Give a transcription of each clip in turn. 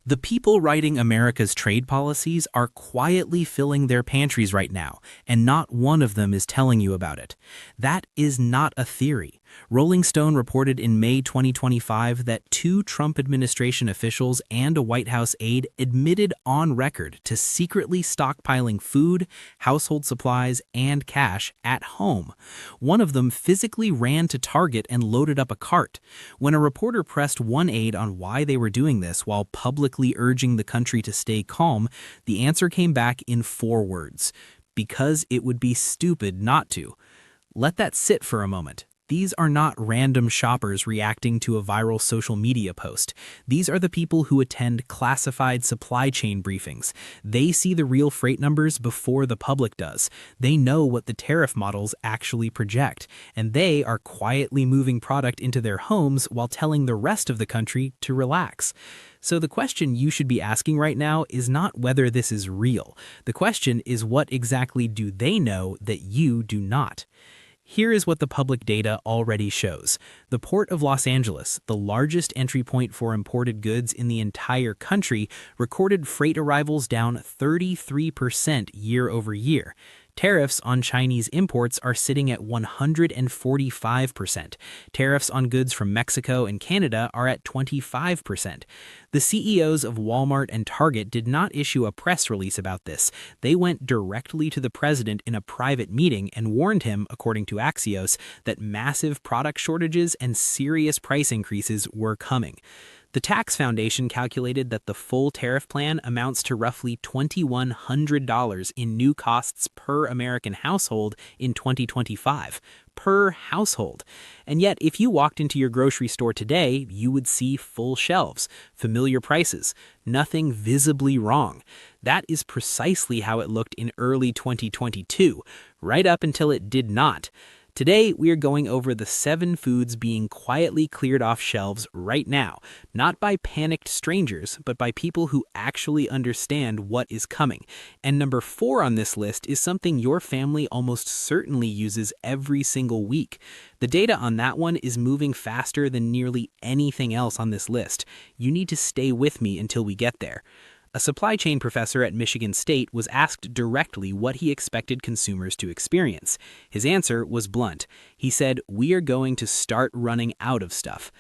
The people writing America's trade policies are quietly filling their pantries right now, and not one of them is telling you about it. That is not a theory. Rolling Stone reported in May 2025 that two Trump administration officials and a White House aide admitted on record to secretly stockpiling food, household supplies, and cash at home. One of them physically ran to Target and loaded up a cart. When a reporter pressed one aide on why they were doing this while publicly urging the country to stay calm, the answer came back in 4 words: because it would be stupid not to. Let that sit for a moment. These are not random shoppers reacting to a viral social media post. These are the people who attend classified supply chain briefings. They see the real freight numbers before the public does. They know what the tariff models actually project, and they are quietly moving product into their homes while telling the rest of the country to relax. So the question you should be asking right now is not whether this is real. The question is, what exactly do they know that you do not? Here is what the public data already shows. The Port of Los Angeles, the largest entry point for imported goods in the entire country, recorded freight arrivals down 33% year over year. Tariffs on Chinese imports are sitting at 145%. Tariffs on goods from Mexico and Canada are at 25%. The CEOs of Walmart and Target did not issue a press release about this. They went directly to the president in a private meeting and warned him, according to Axios, that massive product shortages and serious price increases were coming. The Tax Foundation calculated that the full tariff plan amounts to roughly $2,100 in new costs per American household in 2025. Per household. And yet, if you walked into your grocery store today, you would see full shelves, familiar prices, nothing visibly wrong. That is precisely how it looked in early 2022, right up until it did not. Today, we are going over the 7 foods being quietly cleared off shelves right now, not by panicked strangers, but by people who actually understand what is coming. And number 4 on this list is something your family almost certainly uses every single week. The data on that one is moving faster than nearly anything else on this list. You need to stay with me until we get there. A supply chain professor at Michigan State was asked directly what he expected consumers to experience. His answer was blunt. He said, "We are going to start running out of stuff."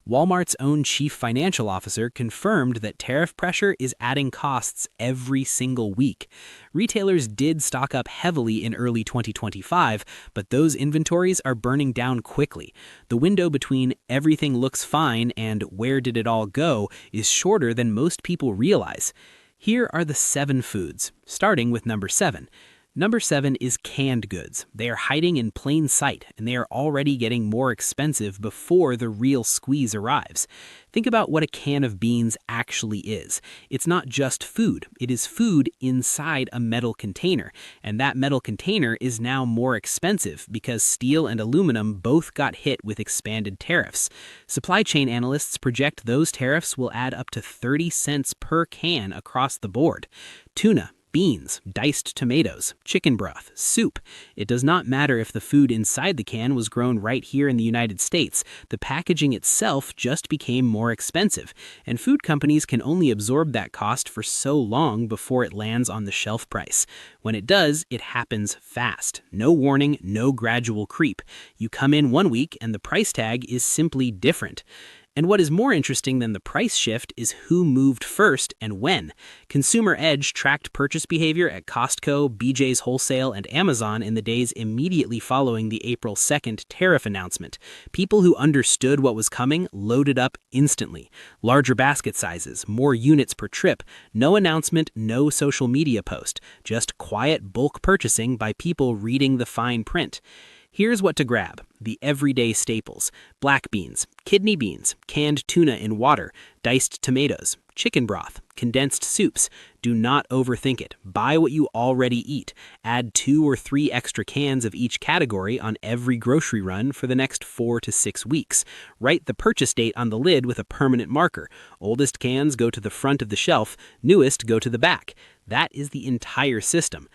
Walmart's own chief financial officer confirmed that tariff pressure is adding costs every single week. Retailers did stock up heavily in early 2025, but those inventories are burning down quickly. The window between everything looks fine and where did it all go is shorter than most people realize. Here are the 7 foods, starting with number 7. Number 7 is canned goods. They are hiding in plain sight, and they are already getting more expensive before the real squeeze arrives. Think about what a can of beans actually is. It's not just food. It is food inside a metal container, and that metal container is now more expensive because steel and aluminum both got hit with expanded tariffs. Supply chain analysts project those tariffs will add up to 30 cents per can across the board. Tuna, beans, diced tomatoes, chicken broth, soup. It does not matter if the food inside the can was grown right here in the United States. The packaging itself just became more expensive, and food companies can only absorb that cost for so long before it lands on the shelf price. When it does, it happens fast. No warning, no gradual creep. You come in one week and the price tag is simply different. And what is more interesting than the price shift is who moved first and when. Consumer Edge tracked purchase behavior at Costco, BJ's Wholesale, and Amazon in the days immediately following the April 2nd tariff announcement. People who understood what was coming loaded up instantly. Larger basket sizes, more units per trip, no announcement, no social media post, just quiet bulk purchasing by people reading the fine print. Here's what to grab. The everyday staples: black beans, kidney beans, canned tuna in water, diced tomatoes, chicken broth, condensed soups. Do not overthink it. Buy what you already eat. Add 2 or 3 extra cans of each category on every grocery run for the next 4 to 6 weeks. Write the purchase date on the lid with a permanent marker. Oldest cans go to the front of the shelf, newest go to the back. That is the entire system.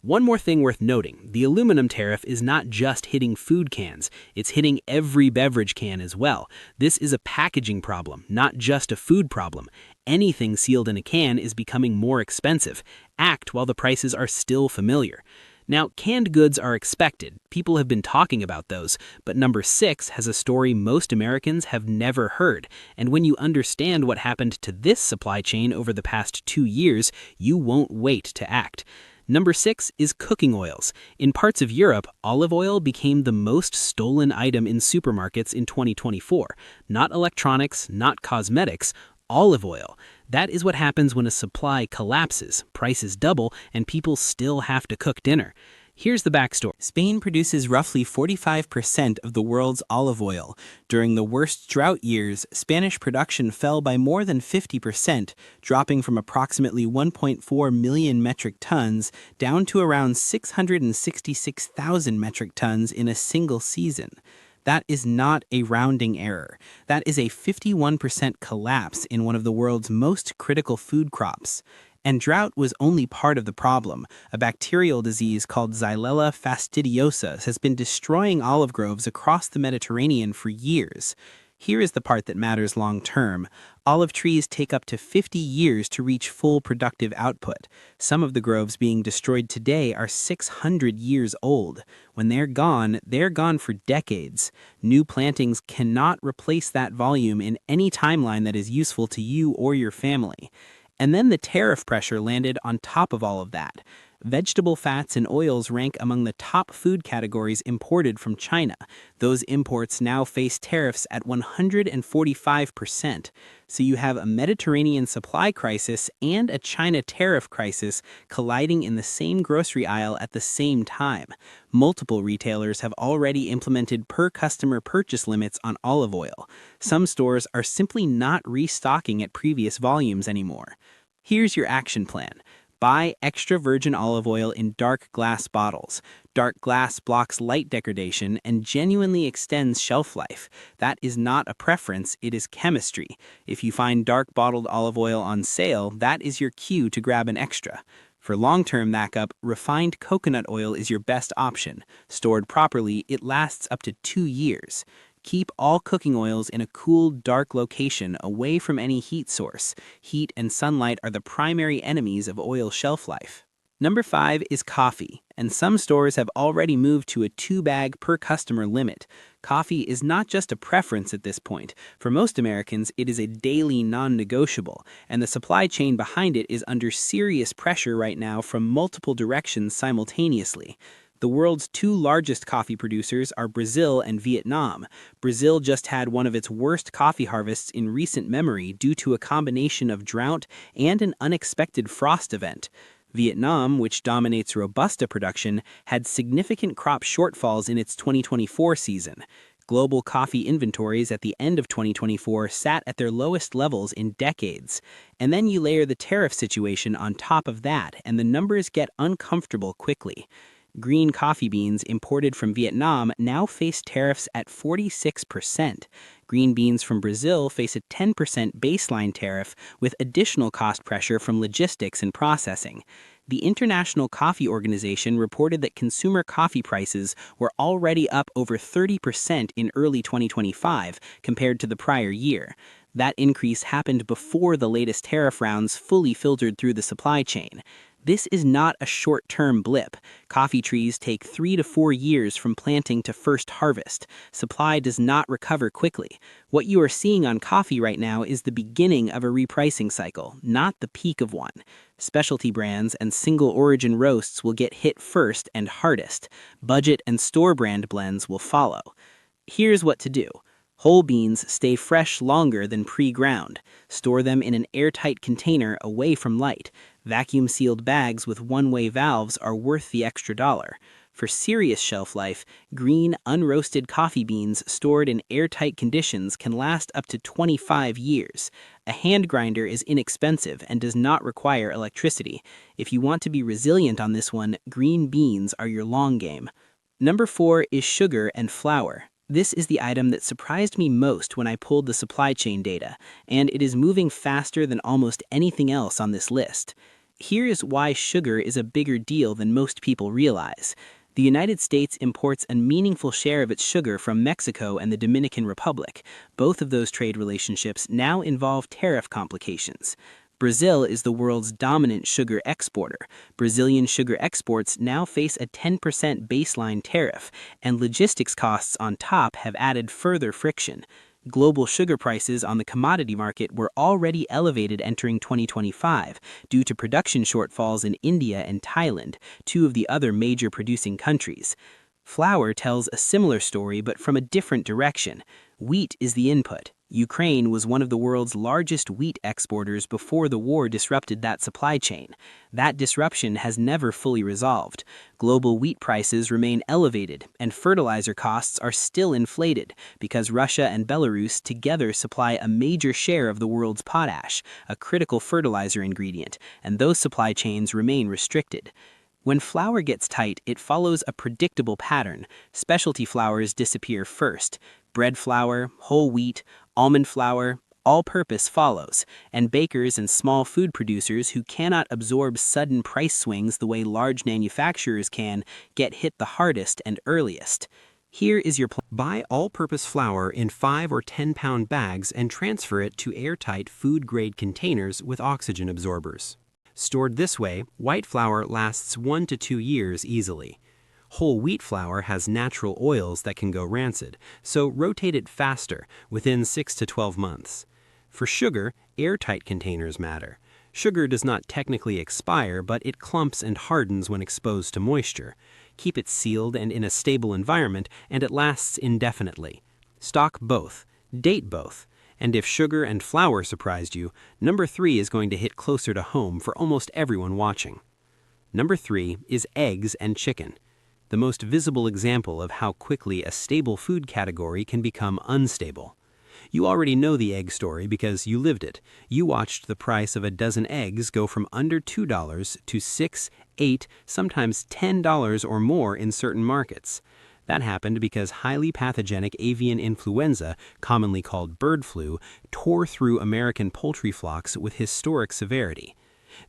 One more thing worth noting, the aluminum tariff is not just hitting food cans, it's hitting every beverage can as well. This is a packaging problem, not just a food problem. Anything sealed in a can is becoming more expensive. Act while the prices are still familiar. Now, canned goods are expected. People have been talking about those, but number 6 has a story most Americans have never heard. And when you understand what happened to this supply chain over the past 2 years, you won't wait to act. Number 6 is cooking oils. In parts of Europe, olive oil became the most stolen item in supermarkets in 2024. Not electronics, not cosmetics, olive oil. That is what happens when a supply collapses, prices double, and people still have to cook dinner. Here's the backstory. Spain produces roughly 45% of the world's olive oil. During the worst drought years, Spanish production fell by more than 50%, dropping from approximately 1.4 million metric tons down to around 666,000 metric tons in a single season. That is not a rounding error. That is a 51% collapse in one of the world's most critical food crops. And drought was only part of the problem. A bacterial disease called Xylella fastidiosa has been destroying olive groves across the Mediterranean for years. Here is the part that matters long term. Olive trees take up to 50 years to reach full productive output. Some of the groves being destroyed today are 600 years old. When they're gone for decades. New plantings cannot replace that volume in any timeline that is useful to you or your family. And then the tariff pressure landed on top of all of that. Vegetable fats and oils rank among the top food categories imported from China. Those imports now face tariffs at 145%. So you have a Mediterranean supply crisis and a China tariff crisis colliding in the same grocery aisle at the same time. Multiple retailers have already implemented per-customer purchase limits on olive oil. Some stores are simply not restocking at previous volumes anymore. Here's your action plan. Buy extra virgin olive oil in dark glass bottles. Dark glass blocks light degradation and genuinely extends shelf life. That is not a preference, it is chemistry. If you find dark bottled olive oil on sale, that is your cue to grab an extra. For long-term backup, refined coconut oil is your best option. Stored properly, it lasts up to 2 years. Keep all cooking oils in a cool, dark location away from any heat source. Heat and sunlight are the primary enemies of oil shelf life. Number 5 is coffee, and some stores have already moved to a 2-bag per customer limit. Coffee is not just a preference at this point. For most Americans, it is a daily non-negotiable, and the supply chain behind it is under serious pressure right now from multiple directions simultaneously. The world's 2 largest coffee producers are Brazil and Vietnam. Brazil just had one of its worst coffee harvests in recent memory due to a combination of drought and an unexpected frost event. Vietnam, which dominates Robusta production, had significant crop shortfalls in its 2024 season. Global coffee inventories at the end of 2024 sat at their lowest levels in decades. And then you layer the tariff situation on top of that, and the numbers get uncomfortable quickly. Green coffee beans imported from Vietnam now face tariffs at 46%. Green beans from Brazil face a 10% baseline tariff with additional cost pressure from logistics and processing. The International Coffee Organization reported that consumer coffee prices were already up over 30% in early 2025 compared to the prior year. That increase happened before the latest tariff rounds fully filtered through the supply chain. This is not a short-term blip. Coffee trees take 3 to 4 years from planting to first harvest. Supply does not recover quickly. What you are seeing on coffee right now is the beginning of a repricing cycle, not the peak of one. Specialty brands and single-origin roasts will get hit first and hardest. Budget and store brand blends will follow. Here's what to do. Whole beans stay fresh longer than pre-ground. Store them in an airtight container away from light. Vacuum-sealed bags with one-way valves are worth the extra dollar. For serious shelf life, green, unroasted coffee beans stored in airtight conditions can last up to 25 years. A hand grinder is inexpensive and does not require electricity. If you want to be resilient on this one, green beans are your long game. Number 4 is sugar and flour. This is the item that surprised me most when I pulled the supply chain data, and it is moving faster than almost anything else on this list. Here is why sugar is a bigger deal than most people realize. The United States imports a meaningful share of its sugar from Mexico and the Dominican Republic. Both of those trade relationships now involve tariff complications. Brazil is the world's dominant sugar exporter. Brazilian sugar exports now face a 10% baseline tariff, and logistics costs on top have added further friction. Global sugar prices on the commodity market were already elevated entering 2025 due to production shortfalls in India and Thailand, two of the other major producing countries. Flour tells a similar story but from a different direction. Wheat is the input. Ukraine was one of the world's largest wheat exporters before the war disrupted that supply chain. That disruption has never fully resolved. Global wheat prices remain elevated, and fertilizer costs are still inflated because Russia and Belarus together supply a major share of the world's potash, a critical fertilizer ingredient, and those supply chains remain restricted. When flour gets tight, it follows a predictable pattern. Specialty flours disappear first. Bread flour, whole wheat, almond flour, all-purpose follows, and bakers and small food producers who cannot absorb sudden price swings the way large manufacturers can get hit the hardest and earliest. Here is your plan. Buy all-purpose flour in 5 or 10-pound bags and transfer it to airtight food-grade containers with oxygen absorbers. Stored this way, white flour lasts 1 to 2 years easily. Whole wheat flour has natural oils that can go rancid, so rotate it faster, within 6 to 12 months. For sugar, airtight containers matter. Sugar does not technically expire, but it clumps and hardens when exposed to moisture. Keep it sealed and in a stable environment, and it lasts indefinitely. Stock both. Date both. And if sugar and flour surprised you, number 3 is going to hit closer to home for almost everyone watching. Number 3 is eggs and chicken. The most visible example of how quickly a stable food category can become unstable. You already know the egg story because you lived it. You watched the price of a dozen eggs go from under $2 to $6, $8, sometimes $10 or more in certain markets. That happened because highly pathogenic avian influenza, commonly called bird flu, tore through American poultry flocks with historic severity.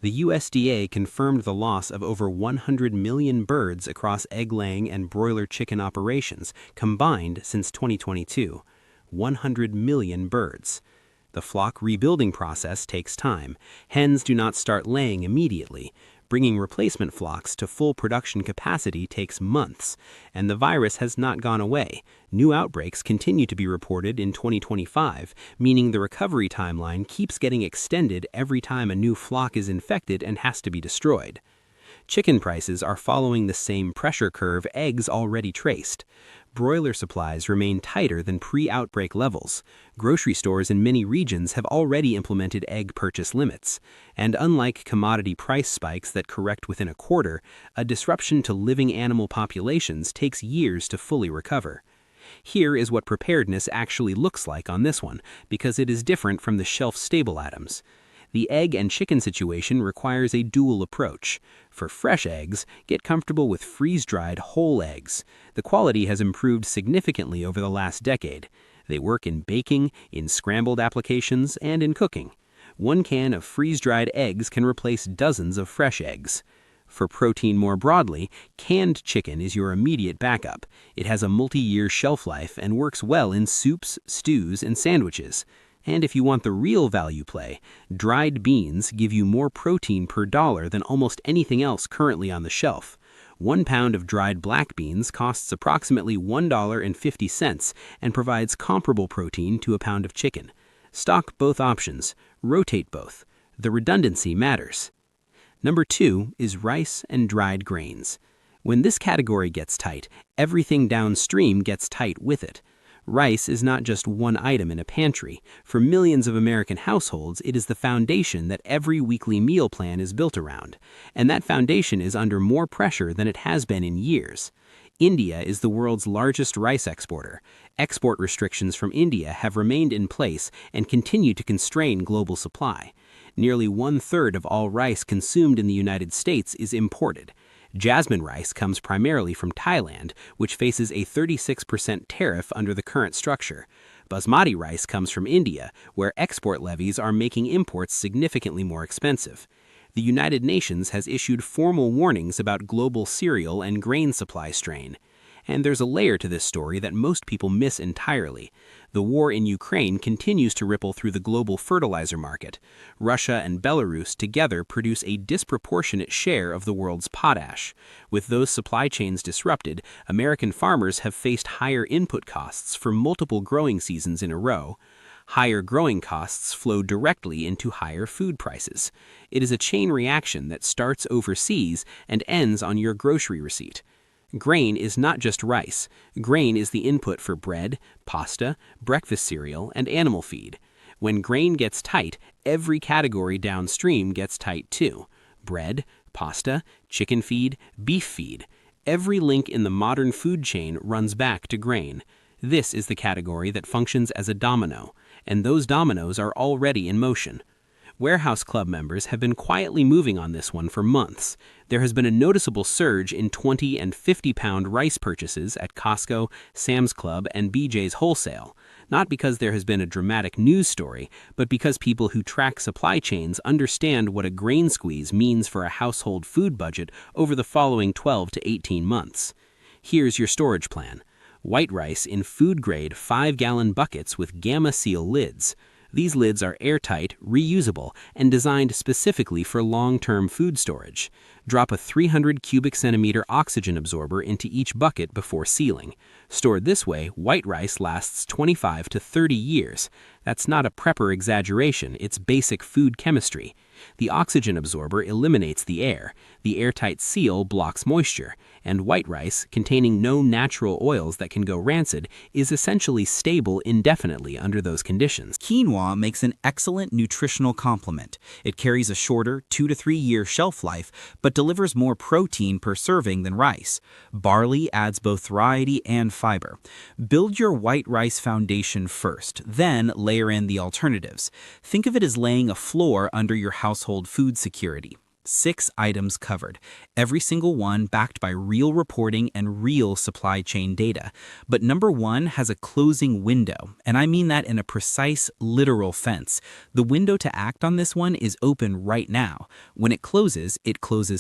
The USDA confirmed the loss of over 100 million birds across egg-laying and broiler chicken operations combined since 2022. 100 million birds. The flock rebuilding process takes time. Hens do not start laying immediately. Bringing replacement flocks to full production capacity takes months, and the virus has not gone away. New outbreaks continue to be reported in 2025, meaning the recovery timeline keeps getting extended every time a new flock is infected and has to be destroyed. Chicken prices are following the same pressure curve eggs already traced. Broiler supplies remain tighter than pre-outbreak levels. Grocery stores in many regions have already implemented egg purchase limits. And unlike commodity price spikes that correct within a quarter, a disruption to living animal populations takes years to fully recover. Here is what preparedness actually looks like on this one, because it is different from the shelf-stable items. The egg and chicken situation requires a dual approach. For fresh eggs, get comfortable with freeze-dried whole eggs. The quality has improved significantly over the last decade. They work in baking, in scrambled applications, and in cooking. 1 can of freeze-dried eggs can replace dozens of fresh eggs. For protein more broadly, canned chicken is your immediate backup. It has a multi-year shelf life and works well in soups, stews, and sandwiches. And if you want the real value play, dried beans give you more protein per dollar than almost anything else currently on the shelf. 1 pound of dried black beans costs approximately $1.50 and provides comparable protein to a pound of chicken. Stock both options. Rotate both. The redundancy matters. Number 2 is rice and dried grains. When this category gets tight, everything downstream gets tight with it. Rice is not just one item in a pantry. For millions of American households, it is the foundation that every weekly meal plan is built around. And that foundation is under more pressure than it has been in years. India is the world's largest rice exporter. Export restrictions from India have remained in place and continue to constrain global supply. Nearly 1/3 of all rice consumed in the United States is imported. Jasmine rice comes primarily from Thailand, which faces a 36% tariff under the current structure. Basmati rice comes from India, where export levies are making imports significantly more expensive. The United Nations has issued formal warnings about global cereal and grain supply strain. And there's a layer to this story that most people miss entirely. The war in Ukraine continues to ripple through the global fertilizer market. Russia and Belarus together produce a disproportionate share of the world's potash. With those supply chains disrupted, American farmers have faced higher input costs for multiple growing seasons in a row. Higher growing costs flow directly into higher food prices. It is a chain reaction that starts overseas and ends on your grocery receipt. Grain is not just rice. Grain is the input for bread, pasta, breakfast cereal, and animal feed. When grain gets tight, every category downstream gets tight too. Bread, pasta, chicken feed, beef feed. Every link in the modern food chain runs back to grain. This is the category that functions as a domino, and those dominoes are already in motion. Warehouse Club members have been quietly moving on this one for months. There has been a noticeable surge in 20 and 50-pound rice purchases at Costco, Sam's Club, and BJ's Wholesale. Not because there has been a dramatic news story, but because people who track supply chains understand what a grain squeeze means for a household food budget over the following 12 to 18 months. Here's your storage plan. White rice in food-grade 5-gallon buckets with Gamma Seal lids. These lids are airtight, reusable, and designed specifically for long-term food storage. Drop a 300 cubic centimeter oxygen absorber into each bucket before sealing. Stored this way, white rice lasts 25 to 30 years. That's not a prepper exaggeration, it's basic food chemistry. The oxygen absorber eliminates the air. The airtight seal blocks moisture. And white rice, containing no natural oils that can go rancid, is essentially stable indefinitely under those conditions. Quinoa makes an excellent nutritional complement. It carries a shorter 2 to 3 year shelf life, but delivers more protein per serving than rice. Barley adds both variety and fiber. Build your white rice foundation first, then layer in the alternatives. Think of it as laying a floor under your household food security. 6 items covered, every single one backed by real reporting and real supply chain data. But number 1 has a closing window, and I mean that in a precise, literal sense. The window to act on this one is open right now. When it closes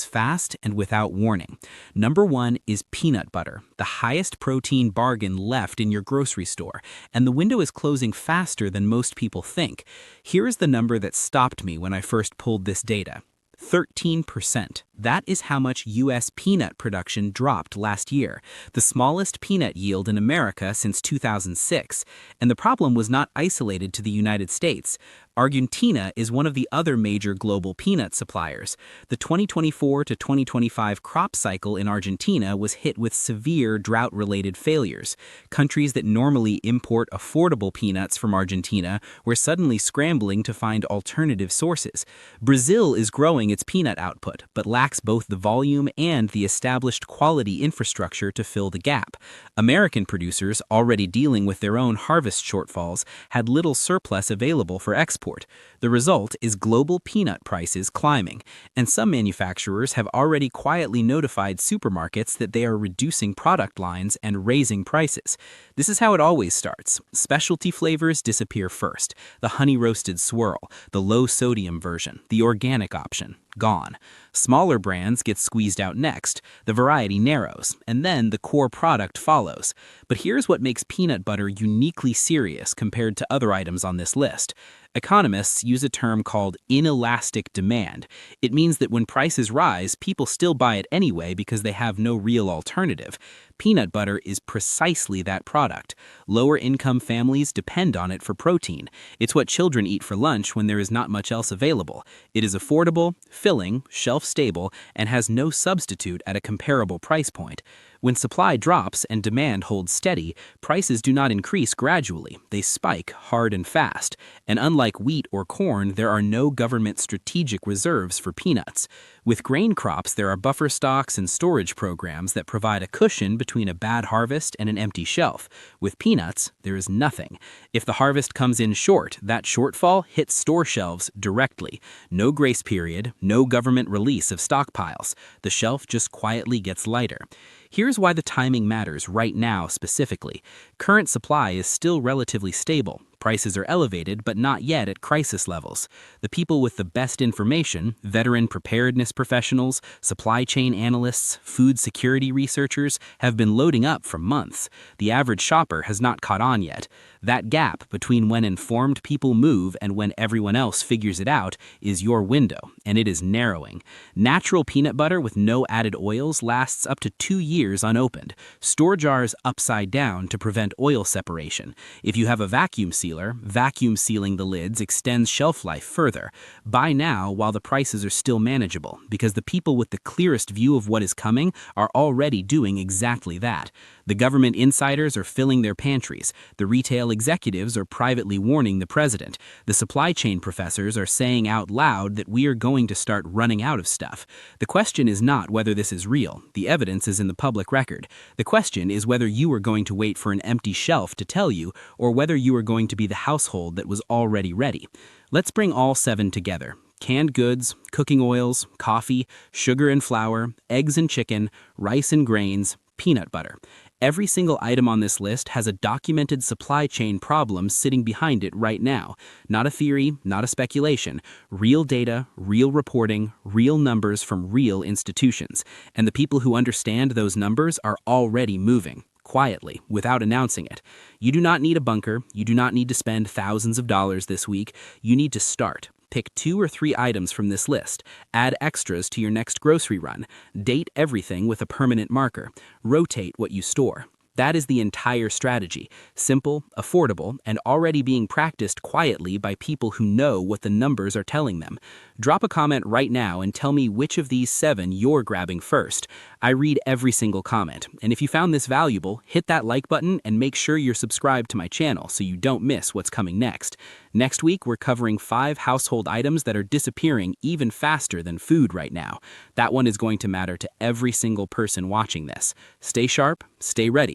fast and without warning. Number 1 is peanut butter, the highest protein bargain left in your grocery store, and the window is closing faster than most people think. Here is the number that stopped me when I first pulled this data. 13%. That is how much U.S. peanut production dropped last year, the smallest peanut yield in America since 2006. And the problem was not isolated to the United States. Argentina is one of the other major global peanut suppliers. The 2024 to 2025 crop cycle in Argentina was hit with severe drought-related failures. Countries that normally import affordable peanuts from Argentina were suddenly scrambling to find alternative sources. Brazil is growing its peanut output, but lacks both the volume and the established quality infrastructure to fill the gap. American producers, already dealing with their own harvest shortfalls, had little surplus available for export. The result is global peanut prices climbing, and some manufacturers have already quietly notified supermarkets that they are reducing product lines and raising prices. This is how it always starts. Specialty flavors disappear first. The honey-roasted swirl, the low-sodium version, the organic option. Gone. Smaller brands get squeezed out next, the variety narrows, and then the core product follows. But here's what makes peanut butter uniquely serious compared to other items on this list. Economists use a term called inelastic demand. It means that when prices rise, people still buy it anyway because they have no real alternative. Peanut butter is precisely that product. Lower-income families depend on it for protein. It's what children eat for lunch when there is not much else available. It is affordable, filling, shelf-stable, and has no substitute at a comparable price point. When supply drops and demand holds steady, prices do not increase gradually. They spike hard and fast. And unlike wheat or corn, there are no government strategic reserves for peanuts. With grain crops, there are buffer stocks and storage programs that provide a cushion between a bad harvest and an empty shelf. With peanuts, there is nothing. If the harvest comes in short, that shortfall hits store shelves directly. No grace period, no government release of stockpiles. The shelf just quietly gets lighter. Here's why the timing matters right now specifically. Current supply is still relatively stable. Prices are elevated, but not yet at crisis levels. The people with the best information, veteran preparedness professionals, supply chain analysts, food security researchers, have been loading up for months. The average shopper has not caught on yet. That gap between when informed people move and when everyone else figures it out is your window, and it is narrowing. Natural peanut butter with no added oils lasts up to 2 years unopened. Store jars upside down to prevent oil separation. If you have a vacuum sealer, vacuum sealing the lids extends shelf life further. Buy now while the prices are still manageable, because the people with the clearest view of what is coming are already doing exactly that. The government insiders are filling their pantries. The retail executives are privately warning the president. The supply chain professors are saying out loud that we are going to start running out of stuff. The question is not whether this is real. The evidence is in the public record. The question is whether you are going to wait for an empty shelf to tell you, or whether you are going to be the household that was already ready. Let's bring all 7 together. Canned goods, cooking oils, coffee, sugar and flour, eggs and chicken, rice and grains, peanut butter. Every single item on this list has a documented supply chain problem sitting behind it right now. Not a theory, not a speculation. Real data, real reporting, real numbers from real institutions. And the people who understand those numbers are already moving. Quietly, without announcing it. You do not need a bunker. You do not need to spend thousands of dollars this week. You need to start. Pick 2 or 3 items from this list. Add extras to your next grocery run. Date everything with a permanent marker. Rotate what you store. That is the entire strategy. Simple, affordable, and already being practiced quietly by people who know what the numbers are telling them. Drop a comment right now and tell me which of these 7 you're grabbing first. I read every single comment, and if you found this valuable, hit that like button and make sure you're subscribed to my channel so you don't miss what's coming next. Next week, we're covering 5 household items that are disappearing even faster than food right now. That one is going to matter to every single person watching this. Stay sharp, stay ready.